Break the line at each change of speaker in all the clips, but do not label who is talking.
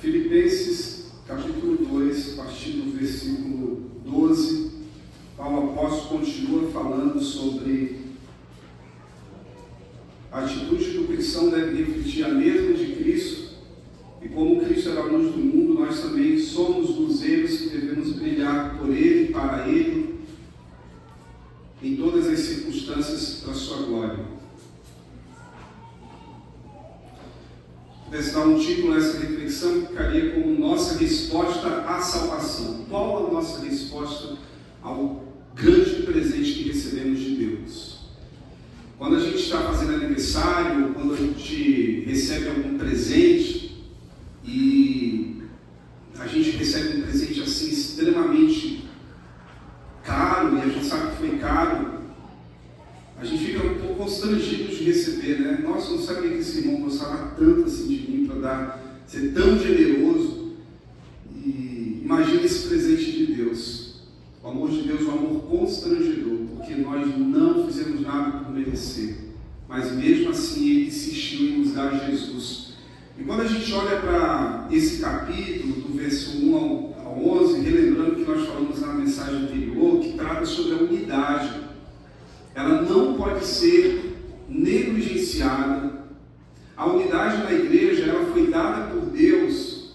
Filipenses, capítulo 2, a partir do versículo 12, o apóstolo continua falando sobre a atitude do cristão deve refletir a mesma de Cristo, e como Cristo era a luz do mundo, nós também somos luzeiros que devemos brilhar por Ele e para Ele, em todas as circunstâncias da sua glória. Pudesse dar um título a essa reflexão, ficaria como nossa resposta à salvação. Qual a nossa resposta ao grande presente que recebemos de Deus? Quando a gente está fazendo aniversário, quando a gente recebe algum presente, e a gente recebe um presente assim extremamente caro, e a gente sabe que foi caro, a gente fica um pouco constrangido de receber, né? Nossa, eu não sabia que esse irmão gostava tanto assim de mim, para ser tão generoso. E imagina esse presente de Deus, o amor de Deus, um amor constrangedor, porque nós não fizemos nada por merecer, mas mesmo assim Ele insistiu em nos dar Jesus. E quando a gente olha para esse capítulo, do verso 1 ao 11, relembrando que nós falamos na mensagem anterior, que trata sobre a unidade, ela não pode ser negligenciada. A unidade da igreja, ela foi dada por Deus,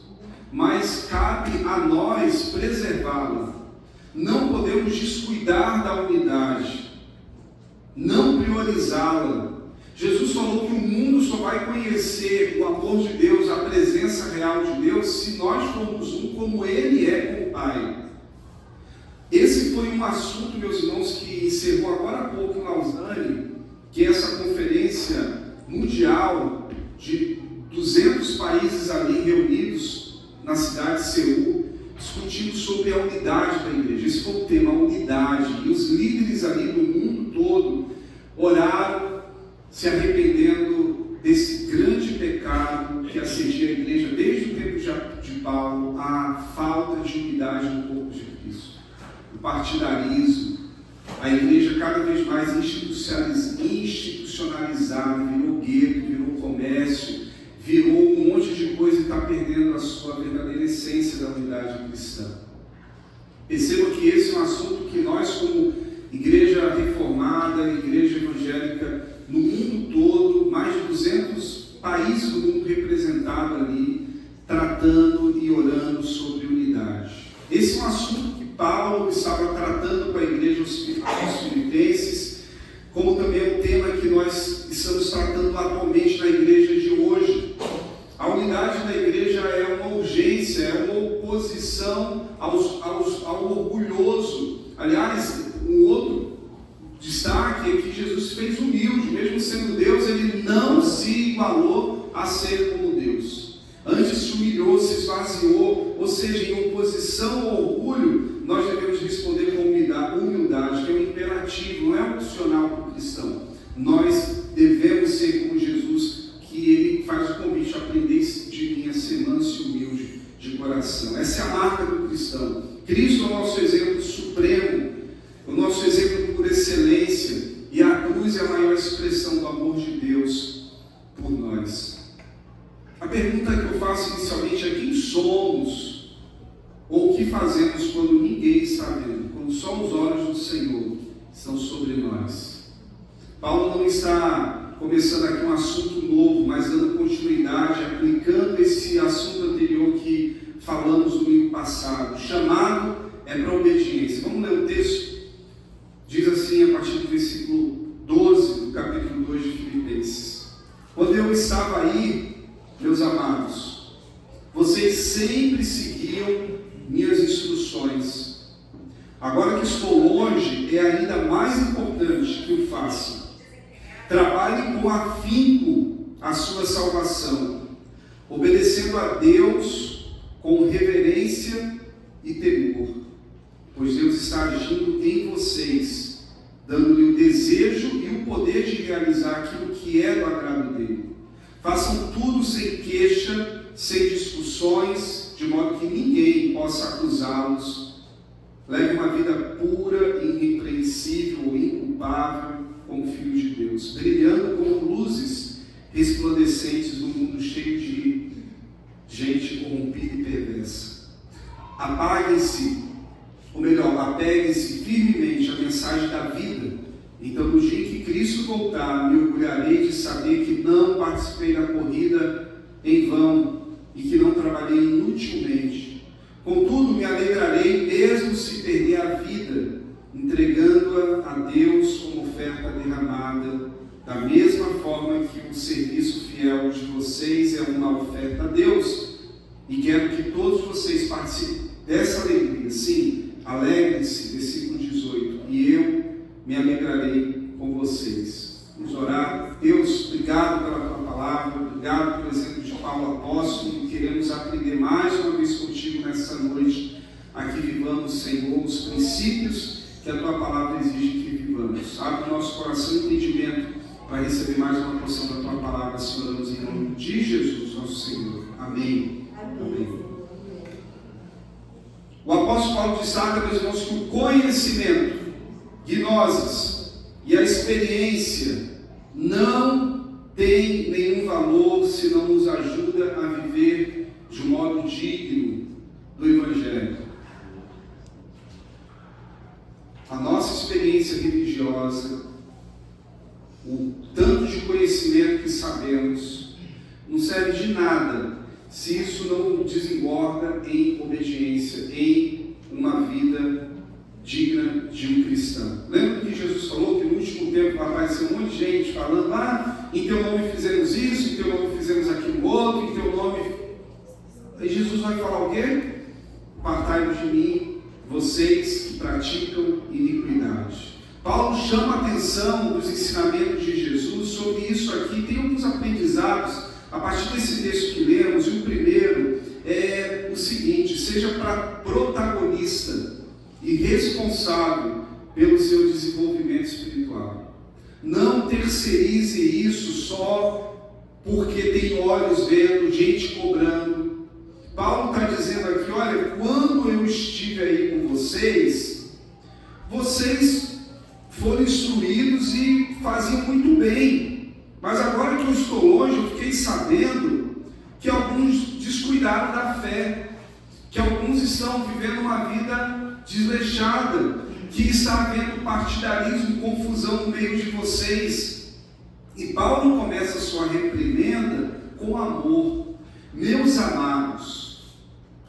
mas cabe a nós preservá-la. Não podemos descuidar da unidade, não priorizá-la. Jesus falou que o mundo só vai conhecer o amor de Deus, a presença real de Deus, se nós formos um como Ele é com o Pai. Esse foi um assunto, meus irmãos, que encerrou agora há pouco em Lausanne, que é essa conferência mundial de 200 países ali reunidos na cidade de Seul, discutindo sobre a unidade da igreja. Esse foi o tema, a unidade. E os líderes ali do mundo todo oraram, se arrependendo desse grande pecado que assedia a igreja desde o tempo de Paulo, a falta de unidade no corpo de Cristo. O partidarismo, a igreja cada vez mais institucionalizada, virou gueto, virou comércio, virou um monte de coisa e está perdendo a sua verdadeira essência da unidade cristã. Perceba que esse é um assunto que nós, como igreja reformada, igreja evangélica, no mundo todo, mais de 200 países do mundo representados ali, tratando e orando sobre unidade. Esse é um assunto que Paulo estava tratando com a igreja dos Filipenses, como também é um tema que nós estamos tratando atualmente na igreja de hoje. A unidade da igreja é uma urgência, é uma oposição ao orgulhoso. Aliás, um outro destaque é que Jesus fez humilde, mesmo sendo Deus, Ele não se igualou a ser como Deus. Antes se humilhou, se esvaziou, ou seja, em oposição ao orgulho, nós devemos responder com humildade, que é um imperativo, não é opcional para o cristão. Nós devemos ser como Jesus, que Ele faz o convite a aprender de mim a ser manso e humilde de coração. Essa é a marca do cristão. Cristo é o nosso exemplo supremo, o nosso exemplo por excelência, e a cruz é a maior expressão do amor de Deus por nós. A pergunta que eu faço inicialmente é: quem somos? Ou o que fazemos quando ninguém está vendo? Quando só os olhos do Senhor estão sobre nós. Paulo não está começando aqui um assunto novo, mas dando continuidade, aplicando esse assunto anterior que falamos no domingo passado. O chamado é para a obediência. Vamos ler o texto? Diz assim, a partir do versículo 12 do capítulo 2 de Filipenses: quando eu estava aí, meus amados, vocês sempre seguiam minhas instruções. Agora que estou longe, é ainda mais importante que o façam. Trabalhem com afinco a sua salvação, obedecendo a Deus com reverência e temor, pois Deus está agindo em vocês, dando-lhe o desejo e o poder de realizar aquilo que é do agrado dele. Façam tudo sem queixa, sem discussões, de modo que ninguém possa acusá-los. Leve uma vida pura, irrepreensível, inculpável, como filhos de Deus, brilhando como luzes resplandecentes no mundo cheio de gente corrompida e perversa. Apeguem-se firmemente à mensagem da vida. Então, no dia em que Cristo voltar, me orgulharei de saber que não participei da corrida em vão e que não trabalhei inutilmente. Contudo, me alegrarei mesmo se perder a vida, entregando-a a Deus como oferta derramada, da mesma forma que o serviço fiel de vocês é uma oferta a Deus. E quero que todos vocês participem dessa alegria. Sim, alegrem-se, versículo 18, e eu me alegrarei com vocês. Vamos orar. Deus, obrigado pela tua palavra, obrigado pelo exemplo de Paulo apóstolo, e queremos aprender mais uma vez contigo nessa noite. Aqui vivamos, Senhor, os princípios que a tua palavra exige que vivamos. Abre o nosso coração e entendimento para receber mais uma porção da tua palavra, Senhor, oramos em nome de Jesus, nosso Senhor. Amém. Amém. O apóstolo Paulo destaca, meus irmãos, que o conhecimento, gnoses e a experiência não tem nenhum valor se não nos ajuda a viver de um modo digno do Evangelho. A nossa experiência religiosa, o tanto de conhecimento que sabemos, não serve de nada se isso não desemboca em obediência, em uma vida digna de um cristão. Lembra que Jesus falou que no último tempo vai aparecer um monte de gente falando: em teu nome fizemos isso, em teu nome fizemos aquilo outro, em teu nome... Aí Jesus vai falar o quê? Apartai-vos de mim, vocês que praticam iniquidade. Paulo chama a atenção dos ensinamentos de Jesus sobre isso aqui. Tem alguns aprendizados a partir desse texto que lemos, e o primeiro é o seguinte: seja protagonista e responsável pelo seu desenvolvimento espiritual. Não terceirize isso só porque tem olhos vendo, gente cobrando. Paulo está dizendo aqui: olha, quando eu estive aí com vocês foram instruídos e faziam muito bem. Mas agora que eu estou longe, eu fiquei sabendo que alguns descuidaram da fé, que alguns estão vivendo uma vida desleixada, que está havendo partidarismo, confusão no meio de vocês. E Paulo começa a sua reprimenda com amor. Meus amados,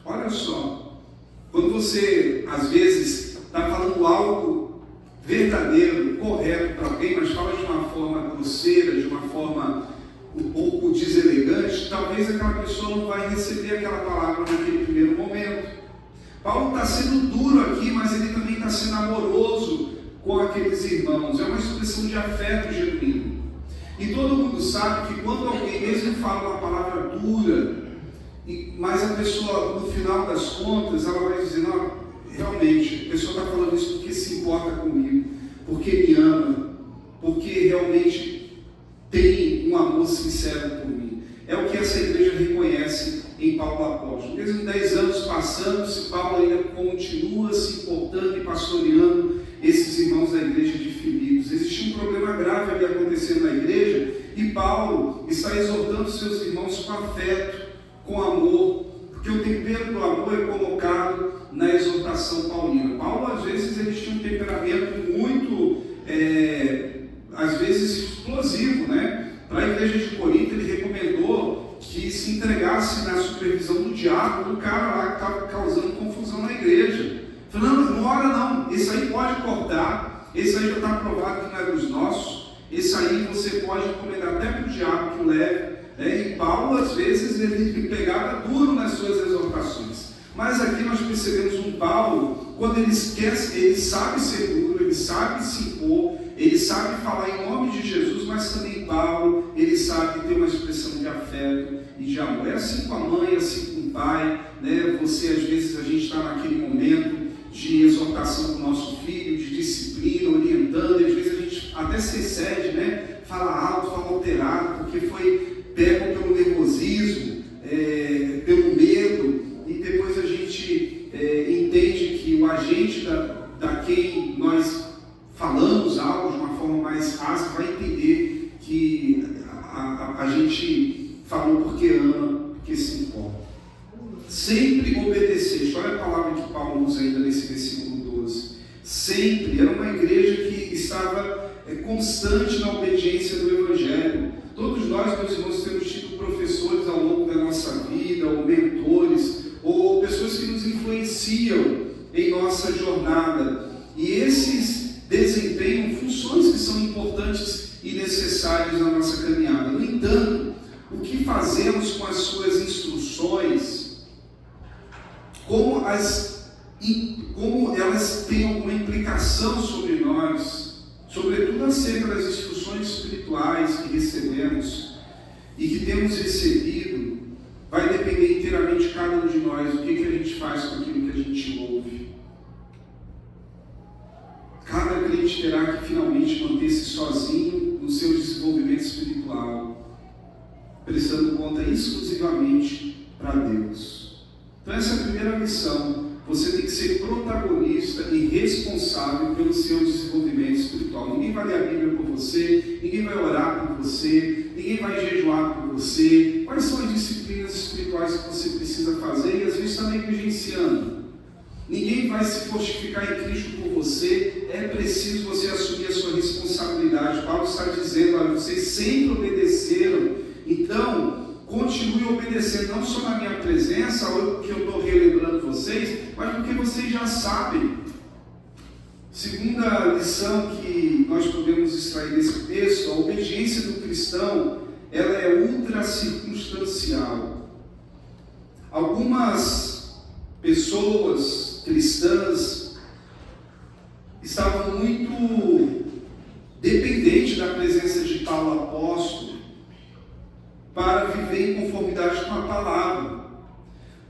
olha só, quando você às vezes está falando algo verdadeiro, correto para alguém, mas fala de uma forma grosseira, de uma forma um pouco deselegante, talvez aquela pessoa não vai receber aquela palavra naquele primeiro momento. Paulo está sendo duro aqui, mas ele também está sendo amoroso com aqueles irmãos. É uma expressão de afeto genuíno. E todo mundo sabe que quando alguém mesmo fala uma palavra dura, mas a pessoa, no final das contas, ela vai dizer: não, realmente, a pessoa está falando isso porque se importa comigo, porque me ama, porque realmente tem um amor sincero por mim. É o que essa igreja reconhece em Paulo apóstolo. Mesmo 10 anos passando-se, Paulo ainda continua se importando e pastoreando esses irmãos da igreja de Filipos. Existia um problema grave ali acontecendo na igreja, e Paulo está exortando seus irmãos com afeto, com amor, porque o tempero do amor é colocado na exortação paulina. Paulo, às vezes, ele tinha um temperamento muito, às vezes, explosivo, né? Para a igreja de Corinto, ele recomendou que se entregasse na supervisão do diácono, do cara lá que estava causando confusão na igreja. Falando: não ora não, esse aí pode cortar, esse aí já está provado que não é dos nossos, esse aí você pode recomendar até para o diácono que o leve. E Paulo, às vezes, ele pegava duro nas suas exortações. Mas aqui nós percebemos um Paulo, quando ele esquece, ele sabe ser duro, ele sabe se impor, ele sabe falar em nome de Jesus, mas também Paulo, ele sabe ter uma expressão de afeto e de amor. É assim com a mãe, é assim com o pai, né? Você, às vezes, a gente está naquele momento de exortação do nosso filho, de disciplina, orientando, e às vezes a gente até se excede, né? Fala alto, fala alterado, porque foi pego pelo nervosismo, pelo medo, e depois a gente entende que o agente da quem nós falamos algo de uma forma mais rasa vai entender que a gente falou porque ama, porque se importa. Olha a palavra que Paulo usa ainda nesse versículo 12. Sempre. Era uma igreja que estava constante na obediência do Evangelho. Todos nós, meus irmãos, temos tido professores ao longo da nossa vida, ou mentores, ou pessoas que nos influenciam em nossa jornada. E esses desempenham funções que são importantes e necessárias na nossa caminhada. No entanto, o que fazemos com as suas instruções, como elas têm alguma implicação sobre nós, sobretudo acerca das instruções espirituais que recebemos e que temos recebido, vai depender inteiramente de cada um de nós, o que a gente faz com aquilo que a gente ouve. Cada crente terá que finalmente manter-se sozinho no seu desenvolvimento espiritual, prestando conta exclusivamente para Deus. Então essa é a primeira missão. Você tem que ser protagonista e responsável pelo seu desenvolvimento espiritual. Ninguém vai ler a Bíblia por você, ninguém vai orar por você, ninguém vai jejuar por você. Quais são as disciplinas espirituais que você precisa fazer e às vezes está negligenciando? Ninguém vai se fortificar em Cristo por você. É preciso você assumir a sua responsabilidade. Paulo está dizendo: olha, vocês sempre obedeceram, então continue obedecendo, não só na minha presença, ou que eu estou relembrando vocês, mas porque vocês já sabem. Segunda lição que nós podemos extrair desse texto: a obediência do cristão, ela é ultra circunstancial. Algumas pessoas cristãs estavam muito dependentes da presença de tal apóstolo para viver em conformidade com a palavra.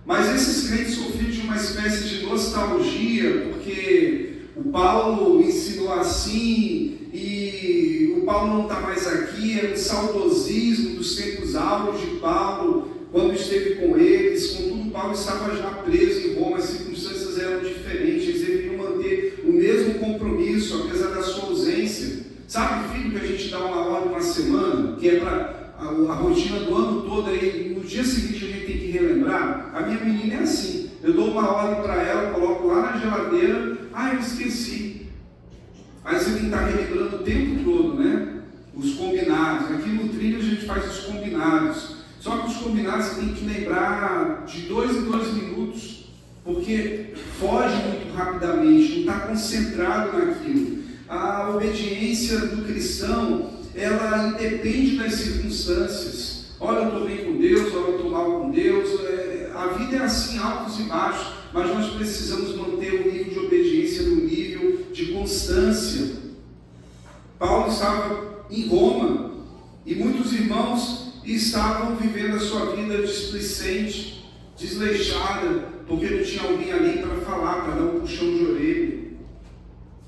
Mas esses crentes sofriam de uma espécie de nostalgia, porque o Paulo ensinou assim, e o Paulo não está mais aqui. Era um saudosismo dos tempos áureos de Paulo, quando esteve com eles. Contudo, Paulo estava já preso em Roma, as circunstâncias eram diferentes, eles deveriam manter o mesmo compromisso, apesar da sua ausência. Sabe, filho, que a gente dá uma ordem na semana, que é para a rotina do ano todo, aí no dia seguinte a gente tem que relembrar? A minha menina é assim: eu dou uma ordem para ela, coloco lá na geladeira, eu esqueci. Aí você tem que estar relembrando o tempo todo, né? Os combinados. Aqui no trilho a gente faz os combinados. Só que os combinados você tem que lembrar de 2 em 2 minutos, porque foge muito rapidamente, não está concentrado naquilo. A obediência do cristão, ela independe das circunstâncias. Olha, eu estou bem com Deus, olha, eu estou mal com Deus. A vida é assim, altos e baixos, mas nós precisamos manter o nível de obediência no nível de constância. Paulo estava em Roma e muitos irmãos estavam vivendo a sua vida displicente, desleixada, porque não tinha alguém ali para falar, para dar um puxão de orelha,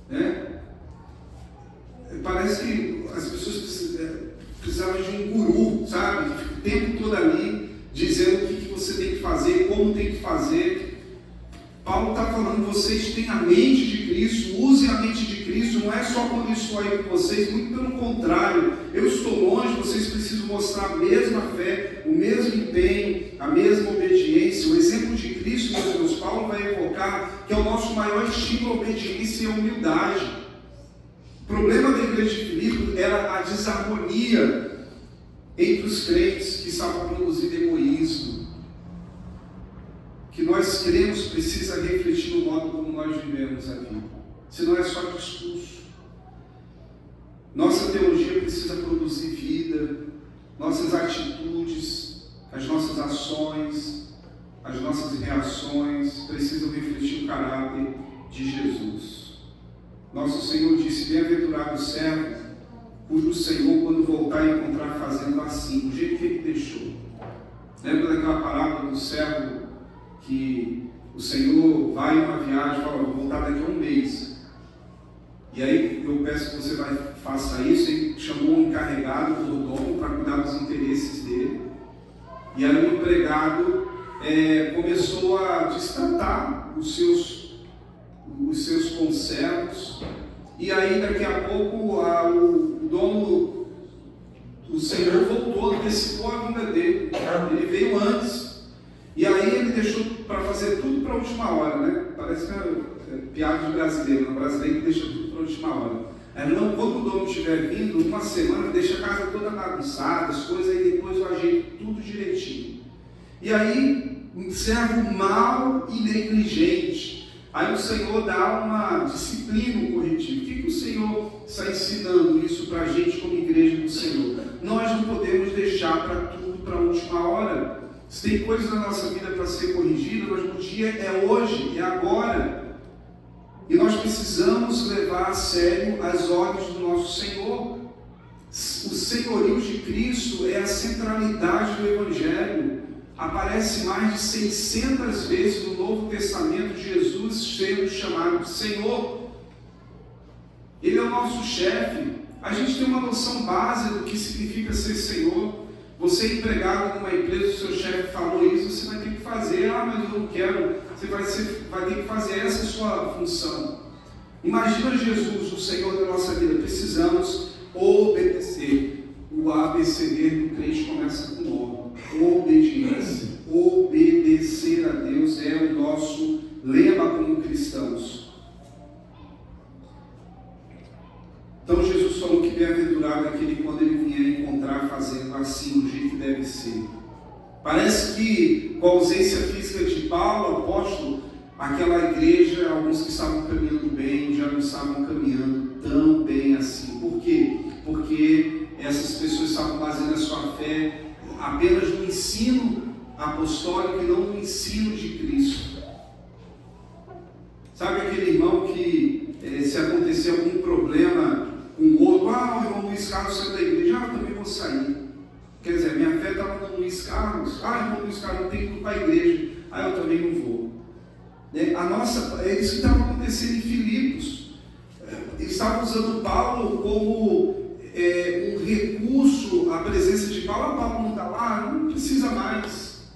né? Parece que as pessoas precisavam de um guru, sabe? O tempo todo ali, dizendo o que você tem que fazer, como tem que fazer. Paulo está falando: vocês têm a mente de Cristo, usem a mente de Cristo. Não é só quando eu estou aí com vocês, muito pelo contrário. Eu estou longe, vocês precisam mostrar a mesma fé, o mesmo empenho, a mesma obediência. O exemplo de Cristo, meus irmãos, Paulo vai evocar que é o nosso maior estímulo à obediência e à humildade. O problema da igreja de Filipe era a desarmonia entre os crentes, que estavam produzindo egoísmo. Que nós cremos precisa refletir no modo como nós vivemos a vida. Se não é só discurso. Nossa teologia precisa produzir vida, nossas atitudes, as nossas ações, as nossas reações precisam refletir o caráter de Jesus. Nosso Senhor disse: bem-aventurado o servo, cujo Senhor, quando voltar, encontrar fazendo assim, do jeito que ele deixou. Lembra daquela parábola do servo que o Senhor vai em uma viagem e fala: vou voltar daqui a um mês. E aí eu peço que você faça isso. Ele chamou um encarregado, o mordomo, para cuidar dos interesses dele. E aí o empregado começou a destratar os seus conservos, e aí daqui a pouco o dono, o Senhor voltou, antecipou a vinda dele, ele veio antes, e aí ele deixou para fazer tudo para a última hora, né? Parece que é piada de brasileiro, o brasileiro deixa tudo para a última hora. Não, quando o dono estiver vindo, uma semana, deixa a casa toda bagunçada, as coisas, aí depois eu ajeito tudo direitinho. E aí, um servo mau e negligente. Aí o Senhor dá uma disciplina, um corretivo. O que o Senhor está ensinando isso para a gente como igreja do Senhor? Nós não podemos deixar para tudo para a última hora. Se tem coisas na nossa vida para ser corrigida, mas o dia é hoje, é agora. E nós precisamos levar a sério as ordens do nosso Senhor. O senhorio de Cristo é a centralidade do Evangelho. Aparece mais de 600 vezes no Novo Testamento Jesus sendo chamado de Senhor. Ele é o nosso chefe. A gente tem uma noção básica do que significa ser Senhor. Você é empregado numa empresa, o seu chefe falou isso, você vai ter que fazer. Mas eu não quero. Você vai ter que fazer essa sua função. Imagina Jesus, o Senhor da nossa vida. Precisamos obedecer. O ABCD do crente começa com O. Obediência. Obedecer a Deus é o nosso lema como cristãos. Então Jesus falou que bem-aventurado é aquele quando ele vier encontrar fazendo assim, do jeito que deve ser. Parece que com a ausência física de Paulo, apóstolo, aquela igreja, alguns que estavam caminhando bem, já não estavam caminhando tão bem assim. Por quê? Porque essas pessoas estavam baseando a sua fé apenas no ensino apostólico e não no ensino de Cristo. Sabe aquele irmão que se acontecer algum problema com o outro, o irmão Luiz Carlos saiu da igreja, eu também vou sair. Quer dizer, minha fé estava no Luiz Carlos, irmão Luiz Carlos, não tem que ir para a igreja, eu também não vou. É isso que estava acontecendo em Filipos. Eles estavam usando Paulo como um recurso, a presença de Paulo. Paulo não está lá, não precisa mais.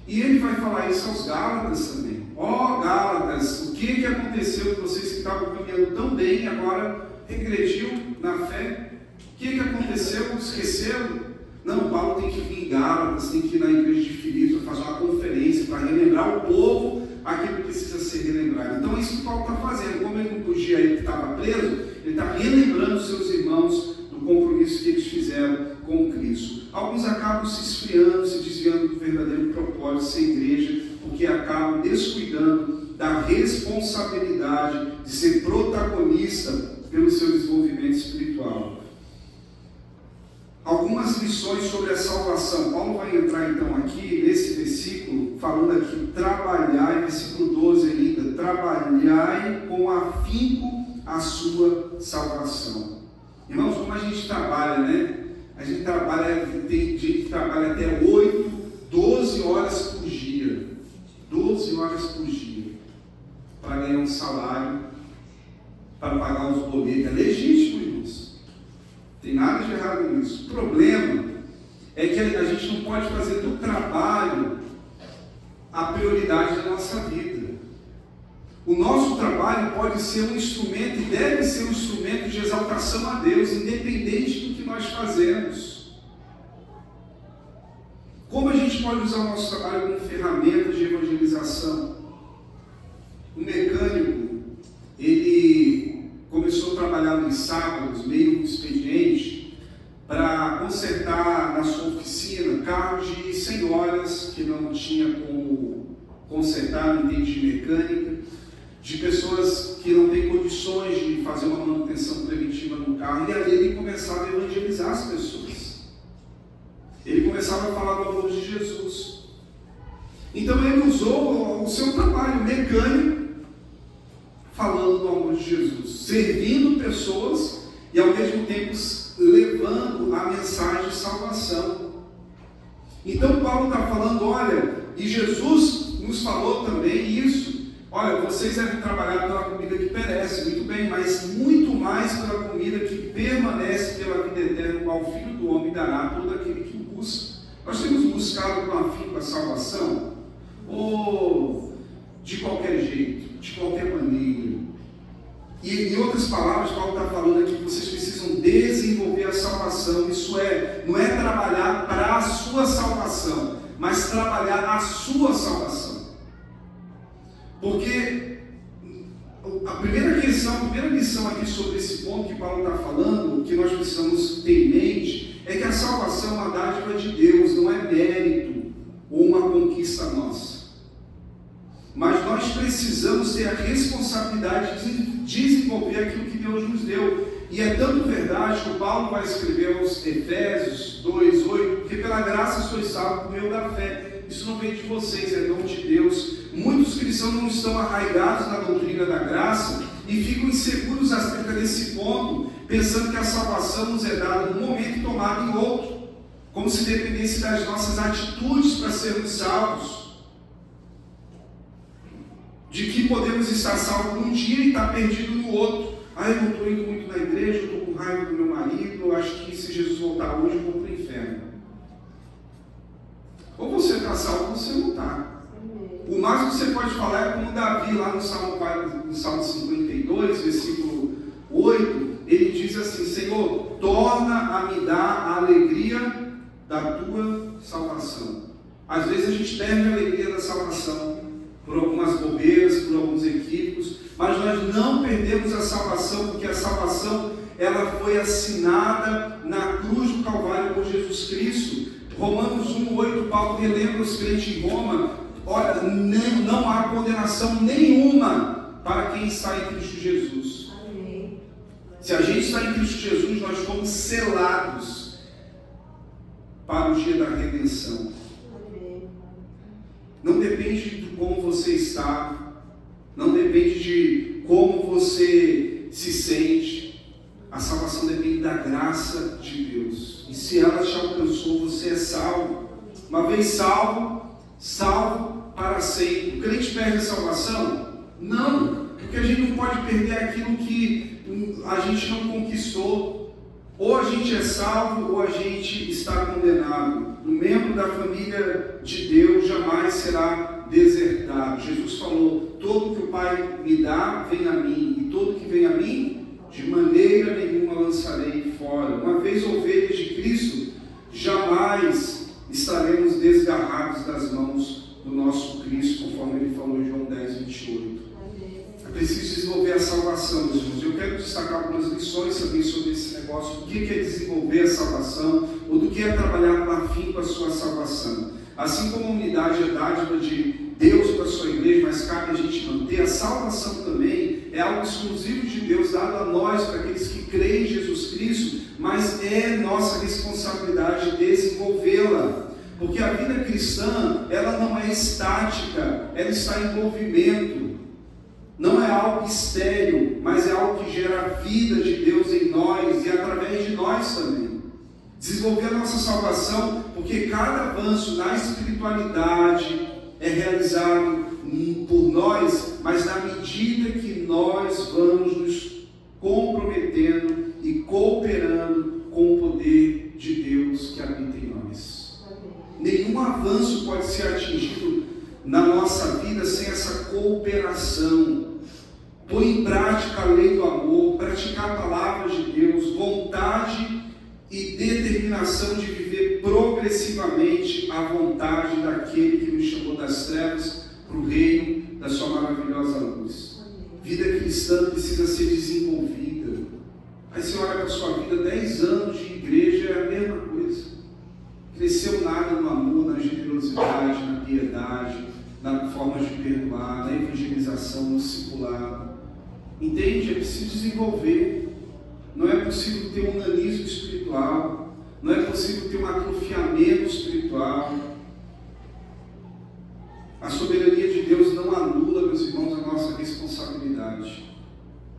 E ele vai falar isso aos Gálatas também. Gálatas, o que aconteceu com vocês que estavam caminhando tão bem e agora regrediu na fé? O que aconteceu? Esqueceram? Não, Paulo tem que vir em Gálatas, tem que ir na igreja de Filipos, fazer uma conferência para relembrar o povo aquilo que precisa ser relembrado. Então é isso que Paulo está fazendo. Como ele não podia ir, que estava preso, ele está relembrando os seus irmãos do compromisso que eles fizeram com Cristo. Alguns acabam se esfriando, se desviando do verdadeiro propósito de ser igreja, porque acabam descuidando da responsabilidade de ser protagonista pelo seu desenvolvimento espiritual. Algumas lições sobre a salvação. Paulo vai entrar então aqui nesse versículo, falando aqui, trabalhai, versículo 12 ainda, trabalhai com afinco a sua salvação. Irmãos, como a gente trabalha, né? A gente trabalha, tem gente que trabalha até 8, 12 horas por dia. 12 horas por dia. Para ganhar um salário, para pagar os boletos. É legítimo isso. Não tem nada de errado nisso. O problema é que a gente não pode fazer do trabalho a prioridade da nossa vida. O nosso trabalho pode ser um instrumento e deve ser um instrumento de exaltação a Deus, independente do que nós fazemos. Como a gente pode usar o nosso trabalho como ferramenta de evangelização? Um mecânico, ele começou a trabalhar nos sábados, meio expediente, para consertar na sua oficina carros de senhoras que não tinha como consertar, não entende de mecânica, de pessoas que não têm condições de fazer uma manutenção preventiva no carro, e ali ele começava a evangelizar as pessoas. Ele começava a falar do amor de Jesus. Então ele usou o seu trabalho mecânico, falando do amor de Jesus, servindo pessoas e ao mesmo tempo levando a mensagem de salvação. Então Paulo está falando, olha, e Jesus nos falou também isso. Olha, vocês devem trabalhar pela comida que perece, muito bem, mas muito mais pela comida que permanece pela vida eterna, qual o Filho do Homem dará a todo aquele que o busca. Nós temos buscado com afinco a salvação? Ou de qualquer jeito, de qualquer maneira? E em outras palavras, Paulo está falando aqui que vocês precisam desenvolver a salvação. Isso não é trabalhar para a sua salvação, mas trabalhar a sua salvação. Porque a primeira lição aqui sobre esse ponto que Paulo está falando, que nós precisamos ter em mente, é que a salvação é uma dádiva de Deus, não é mérito ou uma conquista nossa. Mas nós precisamos ter a responsabilidade de desenvolver aquilo que Deus nos deu. E é tanto verdade que o Paulo vai escrever aos Efésios 2:8, porque pela graça sois salvos por meio da fé. Isso não vem de vocês, é dom de Deus. Muitos cristãos não estão arraigados na doutrina da graça e ficam inseguros acerca desse ponto, pensando que a salvação nos é dada num momento e tomada em outro, como se dependesse das nossas atitudes para sermos salvos. De que podemos estar salvos num dia e estar perdido no outro. Eu não estou indo muito na igreja, eu estou com raiva do meu marido, eu acho que se Jesus voltar hoje eu vou para o inferno. Ou você está salvo ou você não está. O máximo que você pode falar é como Davi lá no Salmo 52, versículo 8, ele diz assim: Senhor, torna a me dar a alegria da tua salvação. Às vezes a gente perde a alegria da salvação por algumas bobeiras, por alguns equívocos, mas nós não perdemos a salvação, porque a salvação ela foi assinada na cruz do Calvário por Jesus Cristo. Romanos 1:8, Paulo relembra os crentes em Roma: olha, não há condenação nenhuma para quem está em Cristo Jesus. Amém. Se a gente está em Cristo Jesus, nós fomos selados para o dia da redenção. Não depende de como você está, não depende de como você se sente. A salvação depende da graça de Deus. E se ela te alcançou, você é salvo. Uma vez salvo, salvo para sempre. O crente perde a salvação? Não, porque a gente não pode perder aquilo que a gente não conquistou. Ou a gente é salvo, ou a gente está condenado. Um membro da família de Deus jamais será desertado. Jesus falou: todo que o Pai me dá, vem a mim, e todo que vem a mim, de maneira nenhuma lançarei fora. Uma vez ovelhas de Cristo, jamais estaremos desgarrados das mãos do nosso Cristo, conforme ele falou em João 10:28. É preciso desenvolver a salvação, meus irmãos. Eu quero destacar algumas lições também sobre esse negócio, do que é desenvolver a salvação, ou do que é trabalhar com afinco a sua salvação. Assim como a unidade é dádiva de Deus para a sua igreja, mas cabe a gente manter, a salvação também é algo exclusivo de Deus, dado a nós, para aqueles que creem em Jesus Cristo, mas é nossa responsabilidade desenvolvê-la. Porque a vida cristã, ela não é estática, ela está em movimento. Não é algo estéril, mas é algo que gera a vida de Deus em nós e através de nós também. Desenvolver a nossa salvação, porque cada avanço na espiritualidade é realizado por nós, mas na medida que nós vamos nos comprometendo e cooperando com o poder de Deus que habita em nós. Nenhum avanço pode ser atingido na nossa vida sem essa cooperação. Pôr em prática a lei do amor, praticar a palavra de Deus, vontade e determinação de viver progressivamente a vontade daquele que nos chamou das trevas para o reino da sua maravilhosa luz. Vida cristã precisa ser desenvolvida. Aí você olha para a sua vida, 10 anos de igreja é a mesma coisa. Cresceu nada no amor, na generosidade, na piedade, na forma de perdoar, na evangelização, no discipulado. Entende? É preciso desenvolver. Não é possível ter um nanismo espiritual. Não é possível ter um atrofiamento espiritual. A soberania de Deus não anula, meus irmãos, a nossa responsabilidade.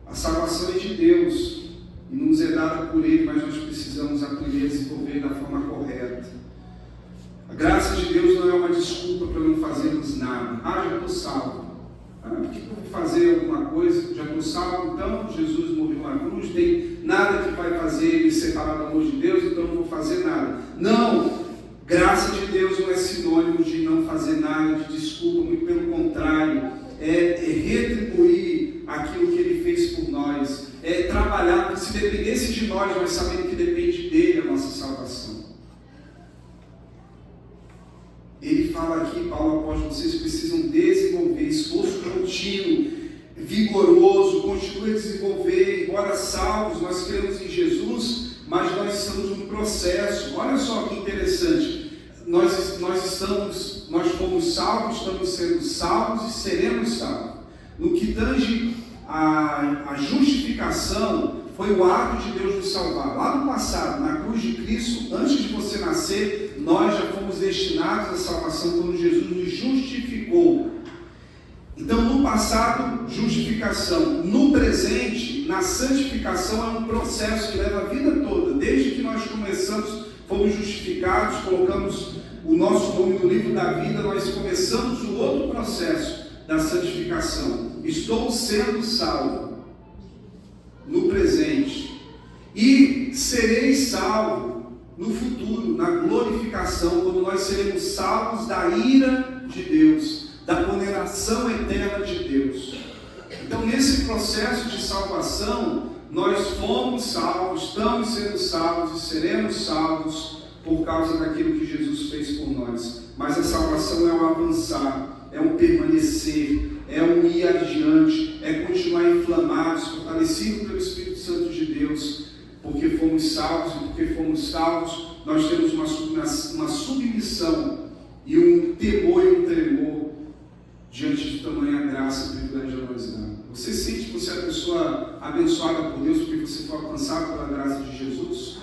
A salvação é de Deus e nos é dada por Ele, mas nós precisamos aprender a desenvolver da forma correta. A graça de Deus não é uma desculpa para não fazermos nada. Já estou salvo. Por que eu vou fazer alguma coisa? Já estou salvo, então Jesus morreu na cruz, tem nada que vai fazer me separar do amor de Deus, então eu não vou fazer nada. Não! Graça de Deus não é sinônimo de não fazer nada, de desculpa, muito pelo contrário. É retribuir aquilo que Ele fez por nós. É trabalhar, porque se dependesse de nós sabemos que depende dele a nossa salvação. Ele fala aqui, Paulo apóstolo, vocês precisam desenvolver desenvolver, esforço contínuo, vigoroso, continue a desenvolver. Embora salvos, nós cremos em Jesus, mas nós estamos num processo. Olha só que interessante, nós fomos salvos, estamos sendo salvos e seremos salvos. No que tange a justificação, foi o ato de Deus nos salvar. Lá no passado, na cruz de Cristo, antes de você nascer, nós já fomos destinados à salvação quando Jesus nos justificou. Então, no passado, justificação. No presente, na santificação, é um processo que leva a vida toda. Desde que nós começamos, fomos justificados, colocamos o nosso nome no livro da vida, nós começamos o outro processo da santificação. Estou sendo salvo no presente e serei salvo no futuro, na glorificação, quando nós seremos salvos da ira de Deus, da condenação eterna de Deus. Então, nesse processo de salvação, nós fomos salvos, estamos sendo salvos e seremos salvos por causa daquilo que Jesus fez por nós. Mas a salvação é um avançar, é um permanecer, é um ir adiante, é continuar inflamados, fortalecidos pelo Espírito Santo de Deus, porque fomos salvos, e porque fomos salvos, nós temos uma submissão e um temor e um tremor diante de tamanha graça e privilégio a nós dar. Você sente que você é a pessoa abençoada por Deus porque você foi alcançado pela graça de Jesus?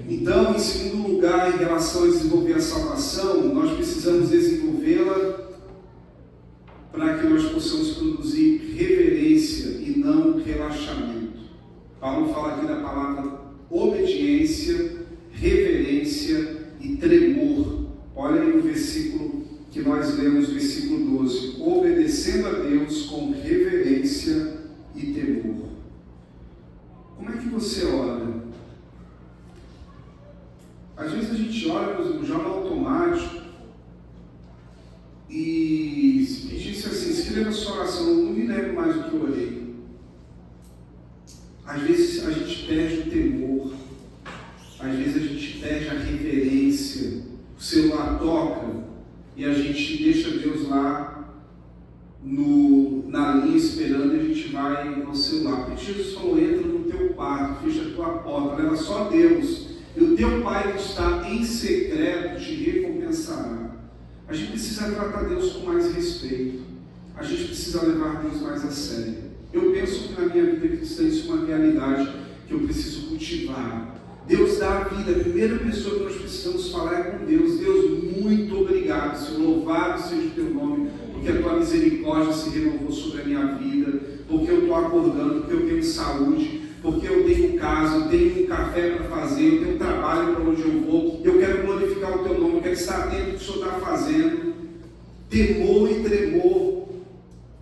Então, em segundo lugar, em relação a desenvolver a salvação, nós precisamos desenvolvê-la para que nós possamos produzir reverência e não relaxamento. Paulo fala aqui da palavra obediência, reverência e tremor. Olha aí o versículo que nós lemos, versículo 12. Obedecendo a Deus com reverência e temor. Como é que você ora? Às vezes a gente ora, por exemplo, já no automático, e se pedisse assim, escreva a sua oração, eu não me lembro mais do que eu orei. Às vezes a gente perde o temor, às vezes a gente perde a reverência, o celular toca e a gente deixa Deus lá na linha esperando e a gente vai ao celular. Porque Jesus falou, entra no teu quarto, fecha a tua porta, leva só Deus, e o teu Pai que está em secreto te recompensará. A gente precisa tratar Deus com mais respeito. A gente precisa levar Deus mais a sério. Eu penso que na minha vida cristã isso é uma realidade que eu preciso cultivar. Deus dá a vida. A primeira pessoa que nós precisamos falar é com Deus. Deus, muito obrigado, Senhor. Louvado seja o teu nome, porque a tua misericórdia se renovou sobre a minha vida, porque eu estou acordando, porque eu tenho saúde, porque eu tenho casa, eu tenho um café para fazer, eu tenho um trabalho para onde eu vou, eu quero glorificar o teu nome, eu quero estar atento ao que o Senhor está fazendo. Temor e tremor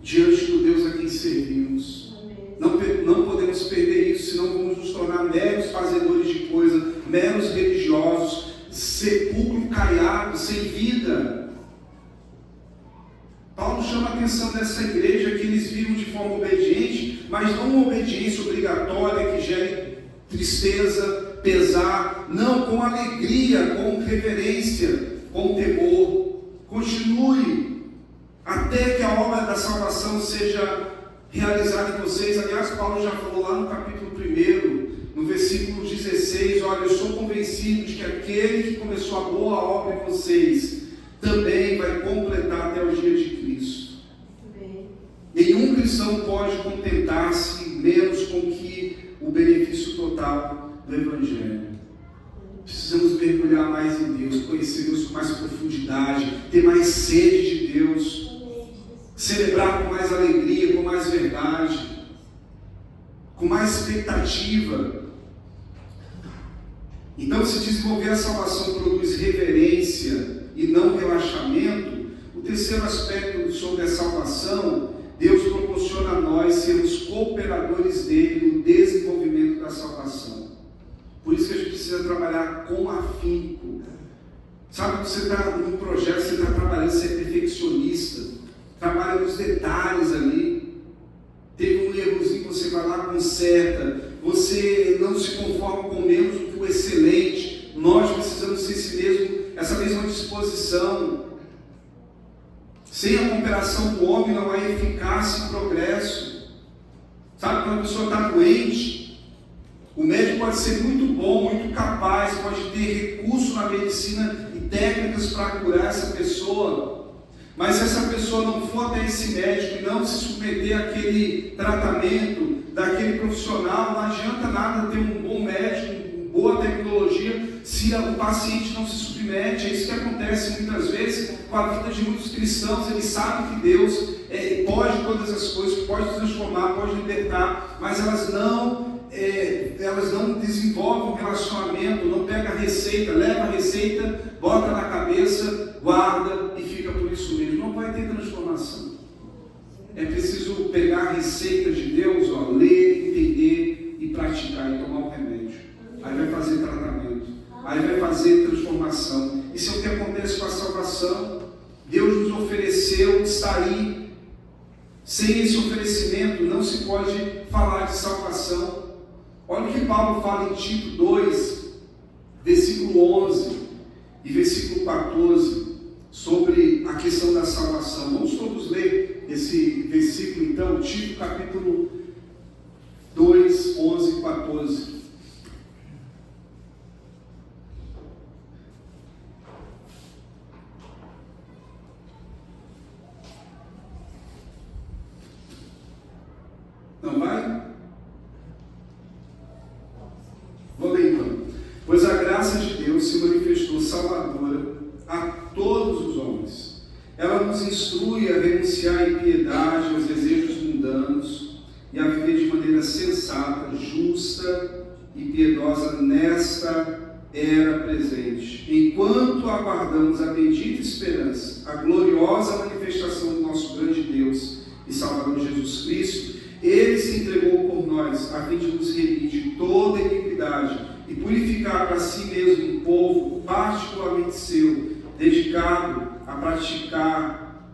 diante do Deus a quem servimos. Não podemos perder isso, senão vamos nos tornar meros fazedores de coisa, meros religiosos, sepulcro caiado, sem vida. Paulo chama a atenção dessa igreja que eles viram de forma obediente, mas não uma obediência obrigatória que gere tristeza, pesar, não, com alegria, com reverência, com temor. Continue até que a obra da salvação seja realizada em vocês. Aliás, Paulo já falou lá no capítulo 1, no versículo 16, olha, eu sou convencido de que aquele que começou a boa obra em vocês também vai completar até o dia de Cristo. Nenhum cristão pode contentar-se menos com o benefício total do Evangelho. Precisamos mergulhar mais em Deus, conhecer Deus com mais profundidade, ter mais sede de Deus, celebrar com mais alegria, com mais verdade, com mais expectativa. Então, se desenvolver a salvação produz reverência e não relaxamento, o terceiro aspecto sobre a salvação, Deus proporciona a nós sermos cooperadores dele no desenvolvimento da salvação. Por isso que a gente precisa trabalhar com afinco. Sabe, você está num projeto, você está trabalhando, você é perfeccionista, trabalha nos detalhes ali. Teve um errozinho, você vai lá, conserta. Você não se conforma com menos do que o excelente. Nós precisamos ter essa mesma disposição. Sem a cooperação do homem não há eficácia e progresso. Sabe, quando a pessoa está doente, o médico pode ser muito bom, muito capaz, pode ter recurso na medicina e técnicas para curar essa pessoa, mas se essa pessoa não for até esse médico e não se submeter àquele tratamento daquele profissional, não adianta nada ter um bom médico, boa tecnologia, se o paciente não se submete. É isso que acontece muitas vezes com a vida de muitos cristãos. Eles sabem que Deus pode todas as coisas, pode transformar, pode libertar, mas elas não desenvolvem um relacionamento, não pega a receita, leva a receita, bota na cabeça, guarda e fica por isso mesmo. Não vai ter transformação. É preciso pegar a receita de Deus, ler, entender e praticar e tomar o remédio. Aí vai fazer tratamento, aí vai fazer transformação. Isso é o que acontece com a salvação. Deus nos ofereceu, está aí. Sem esse oferecimento não se pode falar de salvação. Olha o que Paulo fala em Tito 2, versículo 11 e versículo 14, sobre a questão da salvação. Vamos todos ler esse versículo então, Tito capítulo 2, 11 e 14. Não vai? Vou ler então. Pois a graça de Deus se manifestou salvadora a todos os homens. Ela nos instrui a renunciar à impiedade, aos desejos mundanos e a viver de maneira sensata, justa e piedosa nesta era presente, enquanto aguardamos a bendita esperança, a gloriosa manifestação do nosso grande Deus e Salvador Jesus Cristo. Ele se entregou por nós, a fim de nos remir de toda iniquidade e purificar para si mesmo um povo particularmente seu, dedicado a praticar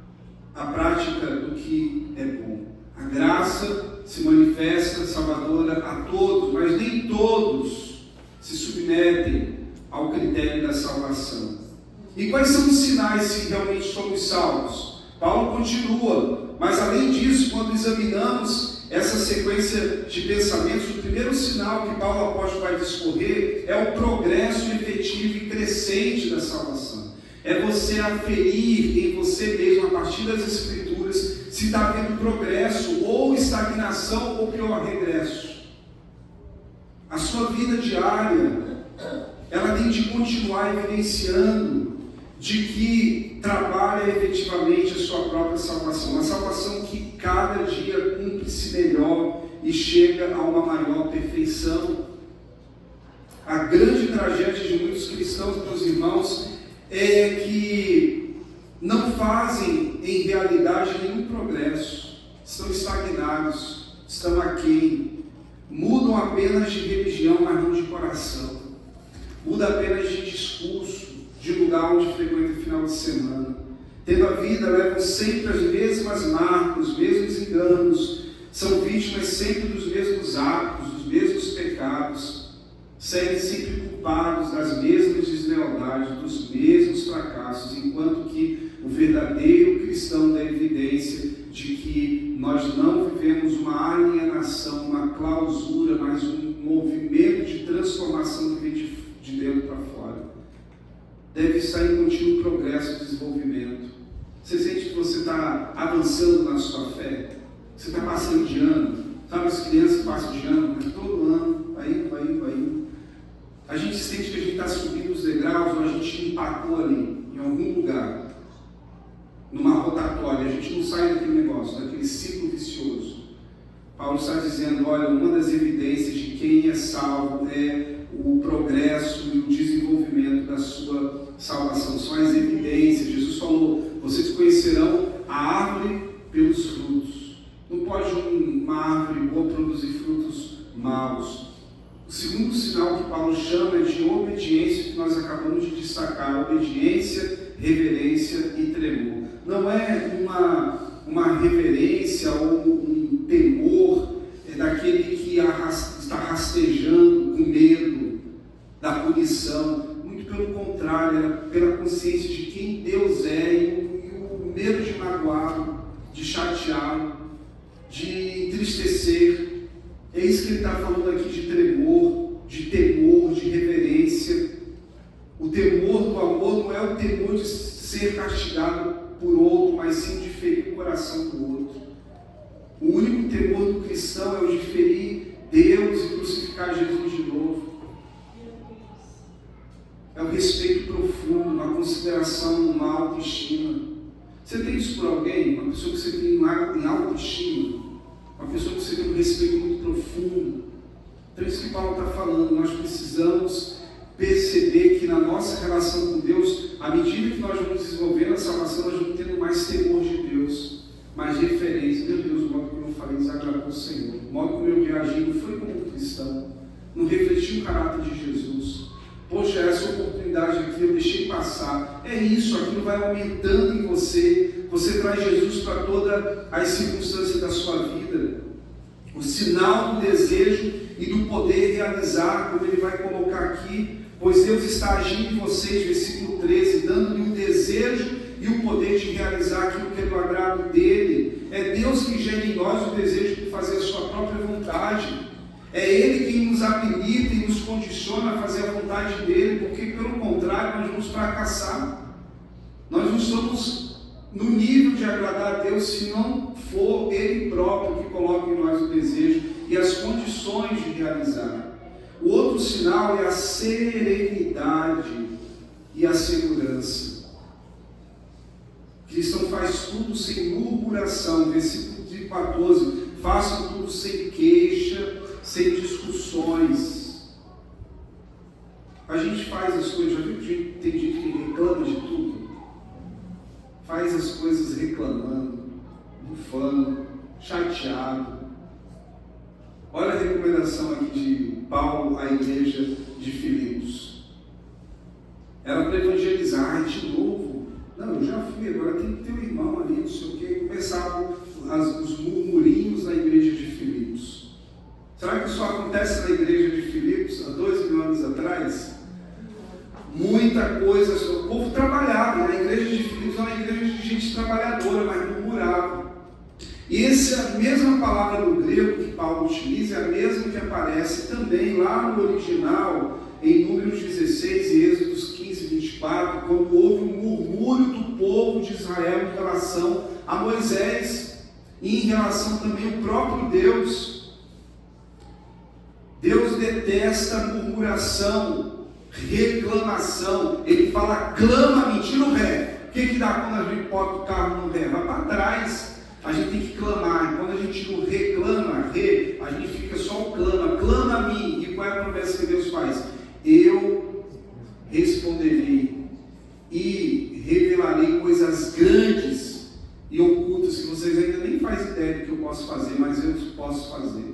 a prática do que é bom. A graça se manifesta salvadora a todos, mas nem todos se submetem ao critério da salvação. E quais são os sinais se realmente somos salvos? Paulo continua, mas além disso, quando examinamos essa sequência de pensamentos, o primeiro sinal que Paulo apóstolo vai discorrer é o progresso efetivo e crescente da salvação. É você aferir em você mesmo, a partir das Escrituras, se está havendo progresso, ou estagnação, ou pior, regresso. A sua vida diária, ela tem de continuar evidenciando de que trabalha efetivamente a sua própria salvação. Uma salvação que cada dia cumpre-se melhor e chega a uma maior perfeição. A grande tragédia de muitos cristãos, meus irmãos, é que não fazem em realidade nenhum progresso, estão estagnados, estão aquém, mudam apenas de religião, mas não de coração, muda apenas de discurso, de lugar onde frequenta o final de semana. Tendo a vida, levam sempre as mesmas marcas, os mesmos enganos, são vítimas sempre dos mesmos hábitos, dos mesmos pecados, seguem sempre culpados das mesmas deslealdades, dos mesmos fracassos, enquanto que o verdadeiro cristão dá evidência de que nós não vivemos uma alienação, uma clausura, mas um movimento de transformação que vem de dentro para fora. Deve estar em contínuo progresso e desenvolvimento. Você sente que você está avançando na sua fé? Você está passando de ano? Sabe as crianças que passam de ano? Mas todo ano, vai indo. A gente sente que a gente está subindo os degraus, ou a gente empacou ali, em algum lugar, numa rotatória. A gente não sai daquele negócio, daquele ciclo vicioso. Paulo está dizendo, olha, uma das evidências de quem é salvo é o progresso e o desenvolvimento da sua salvação. São as evidências. Jesus falou, vocês conhecerão a árvore pelos frutos. Não pode uma árvore boa produzir frutos maus. O segundo sinal que Paulo chama é de obediência, que nós acabamos de destacar: obediência, reverência e tremor. Não é uma reverência ou um temor daquele que está rastejando com medo da punição. Muito pelo contrário, é pela consciência de quem Deus é e o medo de magoá-lo, de chateá-lo, de entristecer. É isso que ele está falando aqui de tremor, de temor, de reverência. O temor do amor não é o temor de ser castigado por outro, mas sim de ferir o coração do outro. O único temor do cristão é o de ferir Deus e crucificar Jesus de novo. É um respeito profundo, uma consideração, uma autoestima. Você tem isso por alguém? Uma pessoa que você tem em autoestima? Uma pessoa que você tem um respeito muito profundo? Então é isso que Paulo está falando. Nós precisamos perceber que na nossa relação com Deus, à medida que nós vamos desenvolvendo a salvação, nós vamos tendo mais temor de Deus, mais referência. Meu Deus, o modo como eu falei desagradou o Senhor. O modo como eu reagi não foi como um cristão. Não refletiu o caráter de Jesus. Poxa, essa oportunidade aqui eu deixei passar. É isso, aquilo vai aumentando em você. Você traz Jesus para todas as circunstâncias da sua vida. O sinal do desejo e do poder realizar, como ele vai colocar aqui, pois Deus está agindo em vocês, versículo 13, dando-lhe o desejo e o poder de realizar aquilo que é do agrado dele. É Deus que gera em nós o desejo de fazer a sua própria vontade. É Ele quem nos habilita e nos condiciona a fazer a vontade dele, porque pelo contrário nós vamos fracassar. Nós não estamos no nível de agradar a Deus se não for Ele próprio que coloca em nós o desejo e as condições de realizar. O outro sinal é a serenidade e a segurança. O cristão faz tudo sem murmuração. Versículo 14: façam tudo sem queixa, sem discussões. A gente faz as coisas, já viu que tem gente que reclama de tudo? Faz as coisas reclamando, bufando, chateado. Olha a recomendação aqui de Paulo à igreja de Filipos. Era para evangelizar de novo. Não, eu já fui, agora tem que ter um irmão ali, não sei o quê. Começavam os murmurinhos na igreja de Filipos. Será que isso acontece na igreja de Filipos há 2.000 anos atrás? Muita coisa, o povo trabalhava, na igreja de Filipos é uma igreja de gente trabalhadora, mas murmurava. E essa mesma palavra no grego que Paulo utiliza é a mesma que aparece também lá no original, em Números 16 e Êxodos 15, 24, quando houve um murmúrio do povo de Israel em relação a Moisés e em relação também ao próprio Deus. Deus detesta murmuração, reclamação. Ele fala, clama, mentira o ré. O que dá quando a gente bota o carro no ré? Vai para trás. A gente tem que clamar. Quando a gente não reclama, a gente fica só o clama. Clama a mim. E qual é a promessa que Deus faz? Eu responderei e revelarei coisas grandes e ocultas que vocês ainda nem fazem ideia do que eu posso fazer, mas eu posso fazer.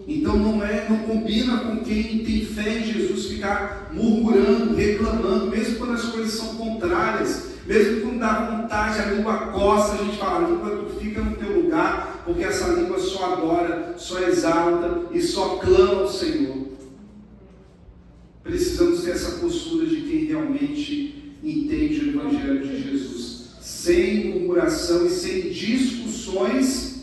Então não combina com quem tem fé em Jesus ficar murmurando, reclamando, mesmo quando as coisas são contrárias, mesmo quando dá vontade, a língua coça, a gente fala, a língua tu fica no teu lugar, porque essa língua só adora, só exalta e só clama ao Senhor. Precisamos ter essa postura de quem realmente entende o Evangelho de Jesus, sem murmuração e sem discussões,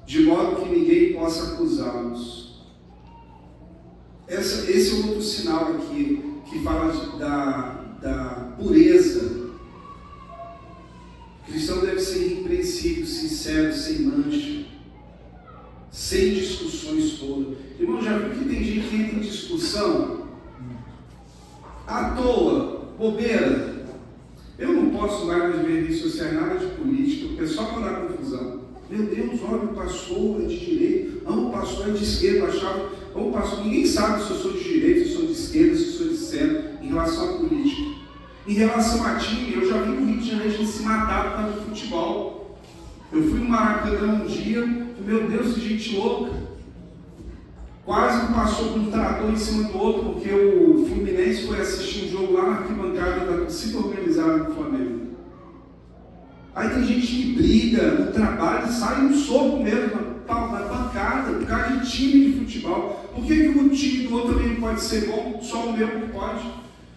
de modo que ninguém possa acusá-los. Esse é um outro sinal aqui, que fala da pureza. O cristão deve ser irrepreensível, sincero, sem mancha, sem discussões todas. Irmão, já viu que tem gente que entra em discussão à toa, bobeira? Eu não posso mais nas minhas redes sociais nada de política, porque é só para dar confusão. Meu Deus, olha, o pastor é de direita, não, o pastor é de esquerda, eu achava, o pastor, ninguém sabe se eu sou de direita, se eu sou de esquerda, se eu sou de centro, em relação à política. Em relação a time, eu já vi no Rio de Janeiro a gente se matar por causa do futebol. Eu fui no Maracanã um dia, meu Deus, que gente louca. Quase me passou com um trator em cima do outro, porque o Fluminense foi assistir um jogo lá na arquibancada da torcida organizada do Flamengo. Aí tem gente que briga no trabalho, sai um soco mesmo na bancada, por causa de time de futebol. Por que o time do outro também não pode ser bom, só o meu que pode?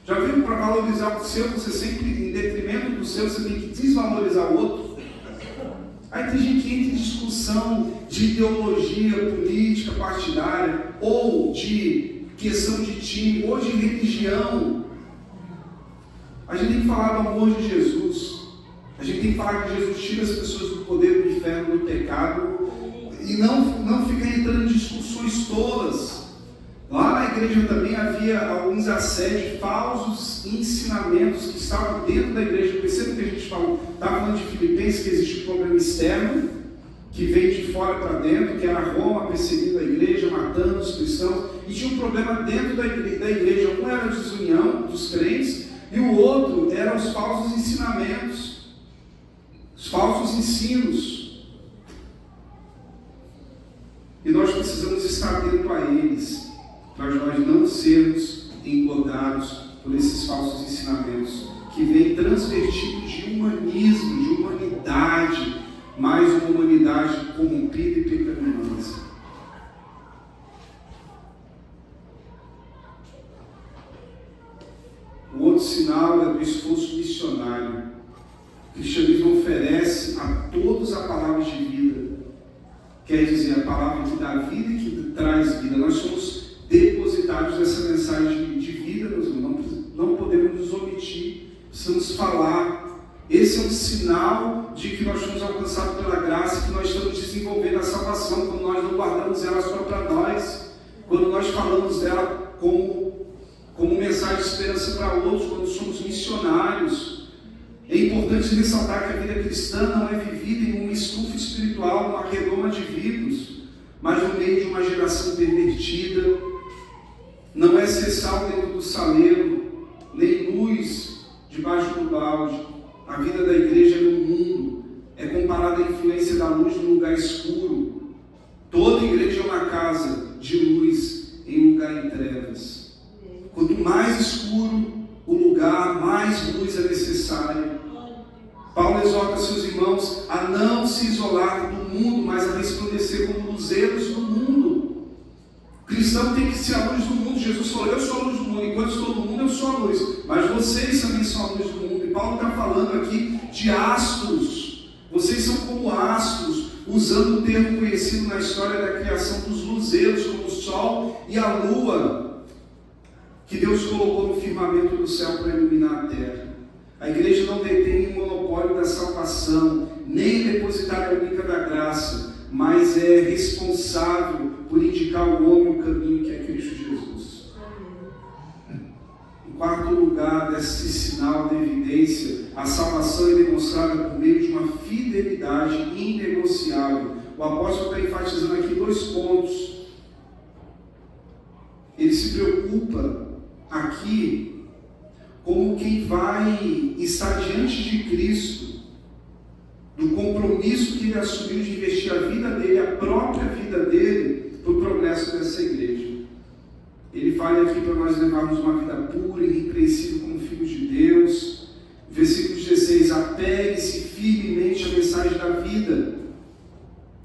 Já viu, para valorizar o seu, você sempre, em detrimento do seu, você tem que desvalorizar o outro? Aí tem gente que entra em discussão de ideologia política, partidária, ou de questão de time, ou de religião. A gente tem que falar do amor de Jesus. A gente tem que falar que Jesus tira as pessoas do poder do inferno, do pecado, e não fica entrando em discussões tolas. Lá na igreja também havia alguns assédios, falsos ensinamentos que estavam dentro da igreja. Perceba que a gente está falando de Filipenses, que existe um problema externo, que vem de fora para dentro, que era Roma perseguindo a igreja, matando os cristãos, e tinha um problema dentro da igreja. Um era a desunião dos crentes, e o outro eram os falsos ensinamentos, os falsos ensinos. E nós precisamos estar atento a eles, para nós não sermos engordados por esses falsos ensinamentos, que vêm transvertidos de humanismo, de humanidade, mais uma humanidade corrompida e pecaminosa. O outro sinal é do esforço missionário. O cristianismo oferece a todos a palavra de vida. Quer dizer, a palavra que dá vida e que traz vida. Nós somos depositários dessa mensagem de vida, meus irmãos. Não podemos nos omitir, precisamos falar. Esse é um sinal de que nós somos alcançados pela graça, que nós estamos desenvolvendo a salvação, quando nós não guardamos ela só para nós, quando nós falamos dela como mensagem de esperança para outros, quando somos missionários. É importante ressaltar que a vida cristã não é vivida em uma estufa espiritual, numa redoma de vidros, mas no meio de uma geração pervertida. Não é ser sal dentro do saleiro, nem luz debaixo do balde. A vida da igreja no mundo é comparada à influência da luz no lugar escuro. Toda igreja é uma casa de luz em um lugar em trevas. Quanto mais escuro o lugar, mais luz é necessária. Paulo exorta seus irmãos a não se isolar do mundo, mas a resplandecer como luzeiros do mundo. O cristão tem que ser a luz do mundo. Jesus falou: eu sou a luz do mundo, enquanto estou no mundo eu sou a luz, mas vocês também são a luz do mundo. E Paulo está falando aqui de astros. Vocês são como astros, usando o termo conhecido na história da criação dos luzeiros, como o sol e a lua, que Deus colocou no firmamento do céu para iluminar a terra. A igreja não detém o monopólio da salvação, nem depositária única da graça, mas é responsável por indicar ao homem o caminho que é Cristo Jesus. Em quarto lugar, desse sinal de evidência, a salvação é demonstrada por meio de uma fidelidade inegociável. O apóstolo está enfatizando aqui 2 pontos. Ele se preocupa aqui como quem vai estar diante de Cristo, do compromisso que ele assumiu de investir a vida dele, a própria vida dele, para o progresso dessa igreja. Ele fala aqui para nós levarmos uma vida pura e irrepreensível como filhos de Deus. Versículo 16: apegue-se firmemente à mensagem da vida.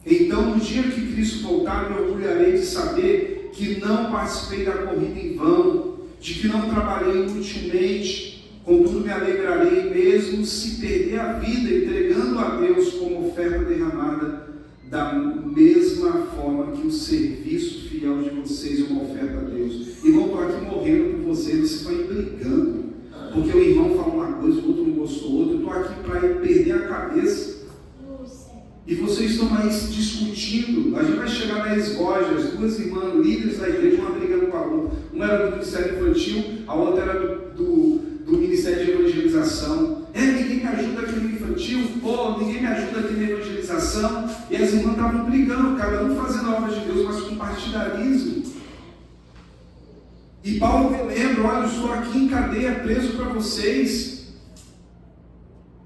Então, no dia que Cristo voltar, me orgulharei de saber que não participei da corrida em vão, de que não trabalhei inutilmente, contudo me alegrarei, mesmo se perder a vida, entregando a Deus como oferta derramada, da mesma forma que o serviço fiel de vocês é uma oferta a Deus. Irmão, estou aqui morrendo por vocês, vocês estão aí brigando, porque o irmão fala uma coisa, o outro não gostou outra. Eu estou aqui para perder a cabeça. E vocês estão aí discutindo. A gente vai chegar na esgoja, as 2 irmãs líderes da igreja, uma brigando com a outra. Uma era do ministério infantil, a outra era do ministério de evangelização. Ninguém me ajuda aqui no infantil, ninguém me ajuda aqui na evangelização. E as irmãs estavam brigando, cada um fazendo a obra de Deus, mas com partidarismo. E Paulo me lembra: olha, eu estou aqui em cadeia, preso para vocês.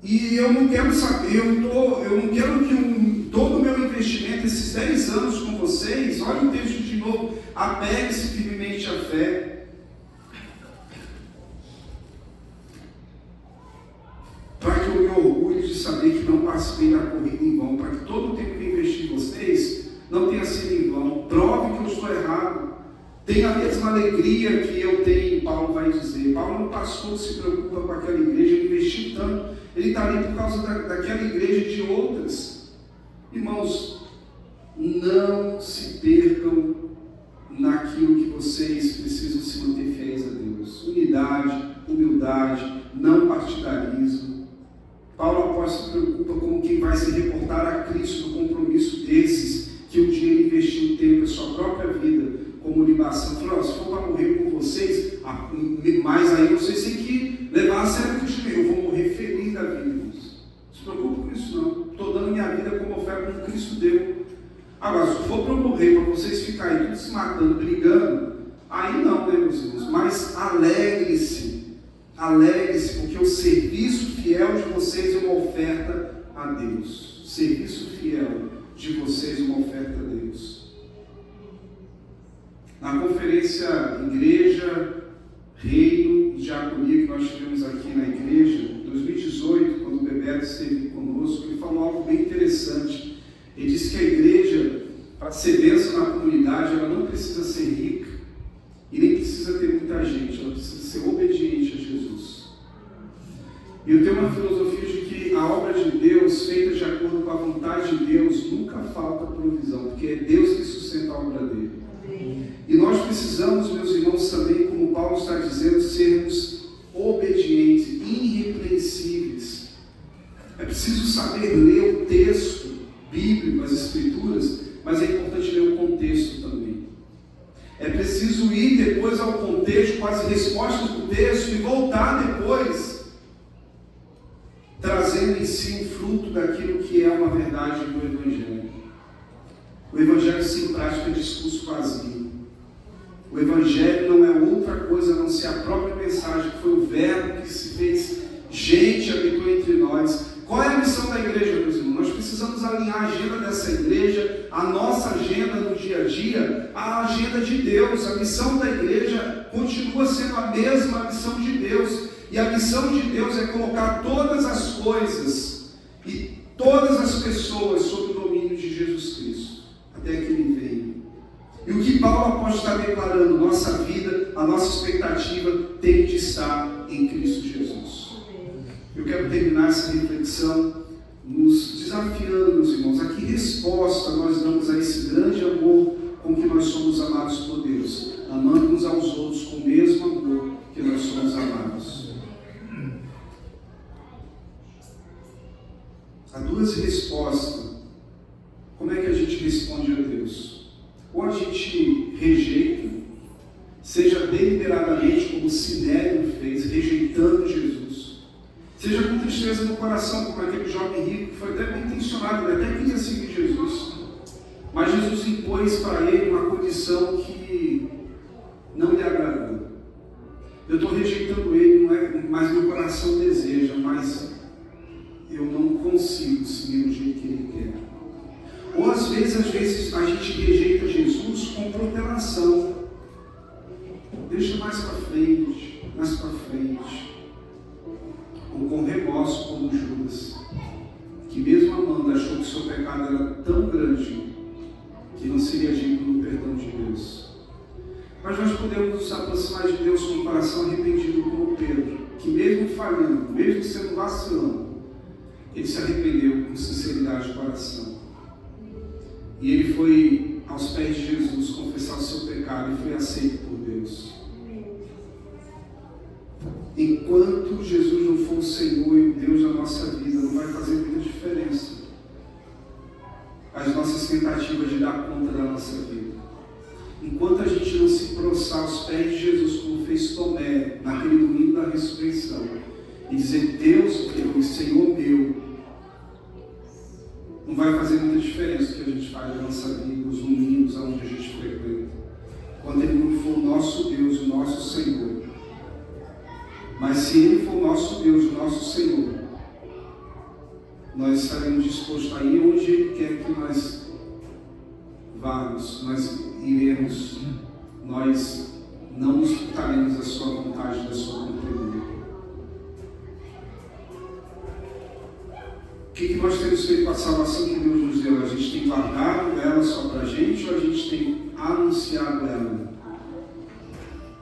E eu não quero saber, eu não quero que todo o meu investimento, esses 10 anos com vocês, olha o texto de novo: apegue-se firmemente à fé. Para que eu me orgulhe de saber que não participei da corrida em vão, para que todo o tempo que eu investi em vocês não tenha sido em vão. Prove que eu estou errado. Tenha a mesma alegria que eu tenho Paulo vai dizer. Paulo é um pastor que se preocupa com aquela igreja, ele investiu tanto, ele está ali por causa daquela igreja e de outras. Irmãos, não se percam naquilo que vocês precisam se manter fiéis a Deus. Unidade, humildade, não partidarismo. Paulo apóstolo se preocupa com quem vai se reportar a Cristo no compromisso desses, que um dia ele investiu tempo, a sua própria vida, como libação. Falou, se for para morrer por vocês, mas aí vocês têm que levar a sério o que eu vou morrer feliz da vida, irmãos. Não se preocupe com isso não. Estou dando minha vida como oferta como Cristo deu. Agora, se for para eu morrer, para vocês ficarem todos se matando, brigando, aí não, né, meus irmãos? Mas alegre-se, porque o serviço fiel de vocês é uma oferta a Deus. O serviço fiel de vocês é uma oferta a Deus. Na conferência Igreja, Reino e Diaconia que nós tivemos aqui na igreja, em 2018, quando o Bebeto esteve conosco, ele falou algo bem interessante. Ele disse que a igreja, para ser bênção na comunidade, ela não precisa ser rica e nem precisa ter muita gente, ela precisa ser obediente a Jesus. E eu tenho uma filosofia de que a obra de Deus, feita de acordo com a vontade de Deus, nunca falta provisão, porque é Deus que sustenta a obra dele. E nós precisamos, meus irmãos, também, como Paulo está dizendo, sermos obedientes, irrepreensíveis. É preciso saber ler o texto bíblico, as escrituras, mas é importante ler o contexto também. É preciso ir depois ao contexto, com as respostas do texto, e voltar depois, trazendo em si um fruto daquilo que é uma verdade do Evangelho. O Evangelho sem prática é discurso vazio. O Evangelho não é outra coisa a não ser a própria mensagem, que foi o Verbo que se fez gente, habitou entre nós. Qual é a missão da igreja, meus irmãos? Nós precisamos alinhar a agenda dessa igreja, a nossa agenda no dia a dia, à agenda de Deus. A missão da igreja continua sendo a mesma missão de Deus. E a missão de Deus é colocar todas as coisas e todas as pessoas sob o domínio de Jesus Cristo, até que Ele venha. E o que Paulo apóstolo está declarando, nossa vida, a nossa expectativa tem de estar em Cristo Jesus. Eu quero terminar essa reflexão nos desafiando, meus irmãos, a que resposta nós damos a esse grande amor com que nós somos amados por Deus, amando uns aos outros com o mesmo amor que nós somos amados. Há duas respostas. Como é que a gente responde a Deus? Ou a gente rejeita, seja deliberadamente como Sinério fez, rejeitando Jesus, seja com tristeza no coração, como aquele jovem rico, que foi até bem intencionado, ele até queria seguir Jesus, mas Jesus impôs para ele uma condição que não lhe agradou. Eu estou rejeitando ele, não é, mas meu coração deseja, mas eu não consigo seguir do jeito que ele quer. Ou às vezes a gente rejeita Jesus com protelação. Deixa mais para frente, ou com remorso, como Judas, que mesmo amando achou que o seu pecado era tão grande que não seria digno do perdão de Deus. Mas nós podemos nos aproximar de Deus com o coração arrependido, como Pedro, que mesmo falhando, mesmo sendo vacilando, ele se arrependeu com sinceridade de coração. E ele foi aos pés de Jesus confessar o seu pecado e foi aceito por Deus. Enquanto Jesus não for o Senhor e o Deus da nossa vida, não vai fazer muita diferença as nossas tentativas de dar conta da nossa vida. Enquanto a gente não se prostrar aos pés de Jesus, como fez Tomé naquele domingo da ressurreição, e dizer: Deus meu e Senhor meu, não vai fazer muita diferença o que a gente faz na nossa vida, os domingos aonde a gente frequenta, quando Ele não for o nosso Deus, o nosso Senhor. Mas se Ele for o nosso Deus, o nosso Senhor, nós estaremos dispostos a ir onde Ele quer que nós vamos, nós iremos, nós não nos furtaremos da sua vontade, da sua companhia. O que nós temos feito com a salvação que Deus nos deu? A gente tem guardado ela só para a gente, ou a gente tem anunciado ela?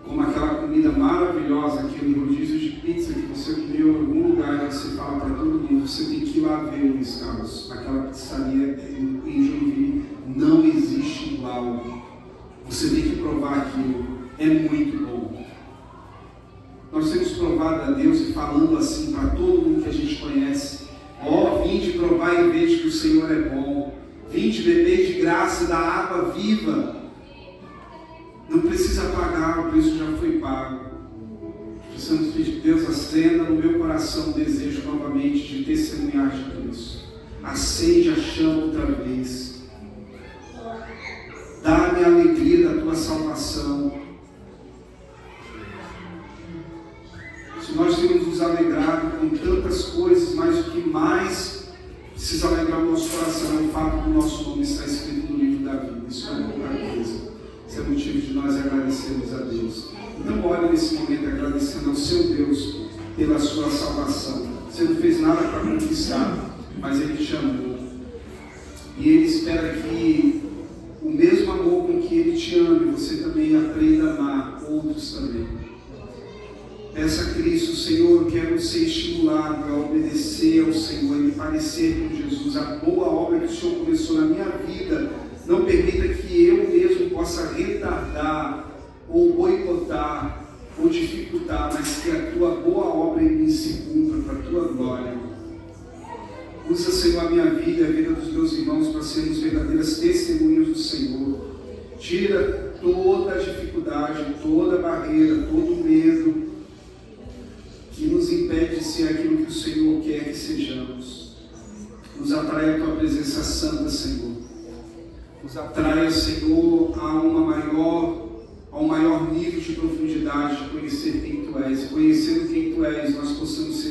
Como aquela comida comida maravilhosa, aquele rodízio de pizza que você comeu em algum lugar e você fala para todo mundo, você tem que ir lá ver, Luiz Carlos, aquela pizzaria em Joinville não existe igual. Você tem que provar aquilo, é muito bom. Nós temos provado a Deus e falando assim para todo mundo que a gente conhece: ó, vinde provar e veja que o Senhor é bom, vinde beber de graça da água viva. Não precisa pagar, o preço já foi pago. Precisamos pedir: Deus, acenda no meu coração o desejo novamente de testemunhar de Cristo. Acende a chama outra vez. Dá-me a alegria da tua salvação. Se nós temos nos alegrado com tantas coisas, mas o que mais precisa alegrar o nosso coração é o fato do nosso nome estar escrito no livro da vida. Isso é pouca coisa. Esse é o motivo de nós agradecermos a Deus. Então, olhe nesse momento agradecendo ao seu Deus pela sua salvação. Você não fez nada para conquistar, mas Ele te amou. E Ele espera que o mesmo amor com que Ele te ame, você também aprenda a amar outros também. Peça a Cristo: Senhor, eu quero ser estimulado a obedecer ao Senhor e me parecer com Jesus. A boa obra que o Senhor começou na minha vida, não permita que eu mesmo possa retardar, ou boicotar, ou dificultar, mas que a tua boa obra em mim se cumpra para a tua glória. Usa, Senhor, a minha vida e a vida dos meus irmãos para sermos verdadeiras testemunhas do Senhor. Tira toda a dificuldade, toda a barreira, todo o medo que nos impede de ser aquilo que o Senhor quer que sejamos. Nos atrai a tua presença santa, Senhor. Nos atrai, Senhor, a um maior nível de profundidade de conhecer quem Tu és. Conhecendo quem Tu és, nós possamos ser